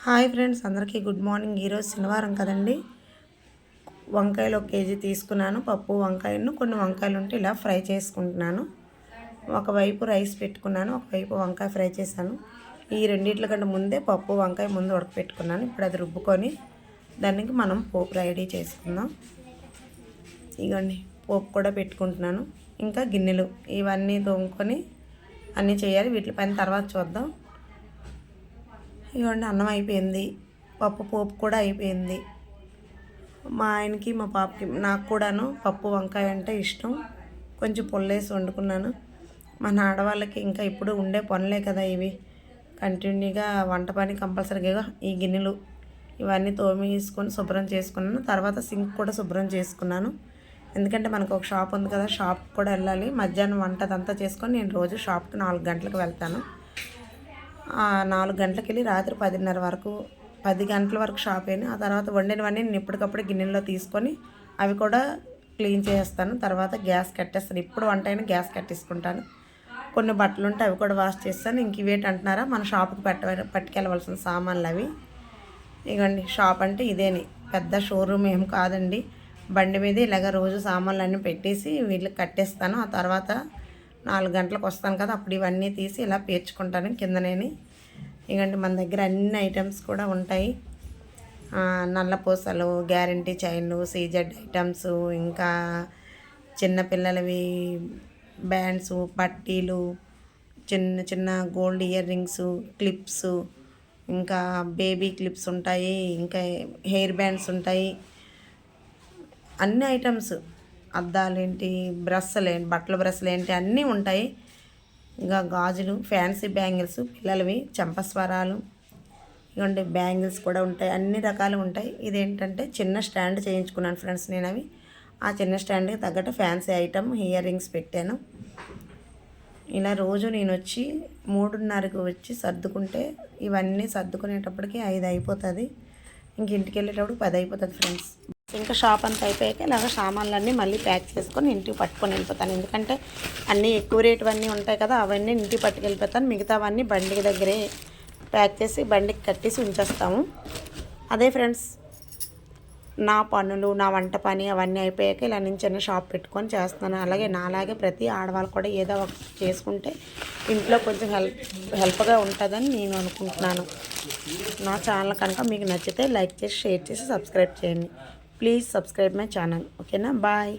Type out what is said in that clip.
Hi friends, అందరికీ good morning. ఈరోజు శనివారం కదండి. వంకాయలు 1 కేజీ తీసుకున్నాను. పప్పు వంకాయను కొన్ని వంకాయలు ఉంటే ఇలా ఫ్రై చేసుకుంటున్నాను. ఒకవైపు రైస్ పెట్టుకున్నాను, ఒకవైపు వంకాయ ఫ్రై చేశాను. ఈ రెండిట్ల కంటే ముందే పప్పు వంకాయ ముందు ఉడకపెట్టుకున్నాను. ఇప్పుడు అది రుబ్బుకొని దానికి మనం పోపు రెడీ చేసుకుందాం. ఇగోండి పోపు కూడా పెట్టుకుంటున్నాను. ఇంకా గిన్నెలు ఇవన్నీ తోముకొని అన్నీ చేయాలి. వీటి పైన తర్వాత చూద్దాం. ఇవ్వండి అన్నం అయిపోయింది, పప్పు పోపు కూడా అయిపోయింది. మా ఆయనకి మా పాపకి నాకు కూడాను పప్పు వంకాయ అంటే ఇష్టం. కొంచెం పుల్లేసి వండుకున్నాను. మన ఆడవాళ్ళకి ఇంకా ఇప్పుడు ఉండే పనులే కదా ఇవి. కంటిన్యూగా వంట పని కంపల్సరీగా. ఈ గిన్నెలు ఇవన్నీ తోమేసుకొని శుభ్రం చేసుకున్నాను. తర్వాత సింక్ కూడా శుభ్రం చేసుకున్నాను. ఎందుకంటే మనకు ఒక షాప్ ఉంది కదా, షాప్కి కూడా వెళ్ళాలి. మధ్యాహ్నం వంట అదంతా చేసుకొని నేను రోజు షాప్కి 4 గంటలకు వెళ్తాను. 4 గంటలకు వెళ్ళి రాత్రి 10:30 వరకు 10 గంటల వరకు షాప్ అయినా. ఆ తర్వాత వండినవన్నీ నేను ఎప్పటికప్పుడు గిన్నెల్లో తీసుకొని అవి కూడా క్లీన్ చేస్తాను. తర్వాత గ్యాస్ కట్టేస్తాను. ఇప్పుడు వంట అయినా గ్యాస్ కట్టేసుకుంటాను. కొన్ని బట్టలు ఉంటే అవి కూడా వాష్ చేస్తాను. ఇంక ఇవేంటి అంటున్నారా, మన షాప్కి పట్టుకెళ్ళవలసిన సామాన్లు అవి. ఇగండి షాప్ అంటే ఇదేని, పెద్ద షోరూమ్ ఏం కాదండి. బండి మీద ఇలాగ రోజు సామాన్లు అన్నీ పెట్టేసి వీళ్ళకి కట్టేస్తాను. ఆ తర్వాత 4 గంటలకు వస్తాను కదా, అప్పుడు ఇవన్నీ తీసి ఇలా పేర్చుకుంటాను కిందనేని. ఇకండి మన దగ్గర అన్ని ఐటమ్స్ కూడా ఉంటాయి. నల్లపూసలు, గ్యారంటీ చైన్లు, సీజెడ్ ఐటమ్స్, ఇంకా చిన్నపిల్లలవి బ్యాండ్స్, పట్టీలు, చిన్న చిన్న గోల్డ్ ఇయర్ రింగ్స్, క్లిప్స్, ఇంకా బేబీ క్లిప్స్ ఉంటాయి, ఇంకా హెయిర్ బ్యాండ్స్ ఉంటాయి. అన్ని ఐటమ్స్, అద్దాలేంటి, బ్రష్లు ఏంటి, బట్టల బ్రష్లు ఏంటి అన్నీ ఉంటాయి. ఇంకా గాజులు, ఫ్యాన్సీ బ్యాంగిల్స్, పిల్లలవి చెంపస్వరాలు, ఇవ్వండి బ్యాంగిల్స్ కూడా ఉంటాయి. అన్ని రకాలు ఉంటాయి. ఇదేంటంటే చిన్న స్టాండ్ చేయించుకున్నాను ఫ్రెండ్స్ నేను. అవి ఆ చిన్న స్టాండ్కి తగ్గట్టు ఫ్యాన్సీ ఐటమ్ ఇయర్ రింగ్స్ పెట్టాను. ఇలా రోజు నేను వచ్చి 3:30కి వచ్చి సర్దుకుంటే ఇవన్నీ సర్దుకునేటప్పటికి 5 అయిపోతుంది. ఇంక ఇంటికి వెళ్ళేటప్పుడు 10 అయిపోతుంది ఫ్రెండ్స్. ఇంకా షాప్ అంతా అయిపోయాక ఇలాగ సామాన్లన్నీ మళ్ళీ ప్యాక్ చేసుకొని ఇంటికి పట్టుకొని వెళ్ళిపోతాను. ఎందుకంటే అన్నీ ఎక్కువ రేటు అన్నీ ఉంటాయి కదా, అవన్నీ ఇంటికి పట్టుకెళ్ళిపోతాను. మిగతావన్నీ బండికి దగ్గరే ప్యాక్ చేసి బండికి కట్టేసి ఉంచేస్తాము. అదే ఫ్రెండ్స్, నా పనులు, నా వంట పని అవన్నీ అయిపోయాక ఇలా నేను చిన్న షాప్ పెట్టుకొని చేస్తున్నాను. అలాగే నాలాగే ప్రతి ఆడవాళ్ళు కూడా ఏదో ఒకటి చేసుకుంటే ఇంట్లో కొంచెం హెల్ప్గా ఉంటుందని నేను అనుకుంటున్నాను. నా ఛానల్ కనుక మీకు నచ్చితే లైక్ చేసి, షేర్ చేసి, సబ్స్క్రైబ్ చేయండి. Please subscribe my channel. ఓకేనా, బాయ్.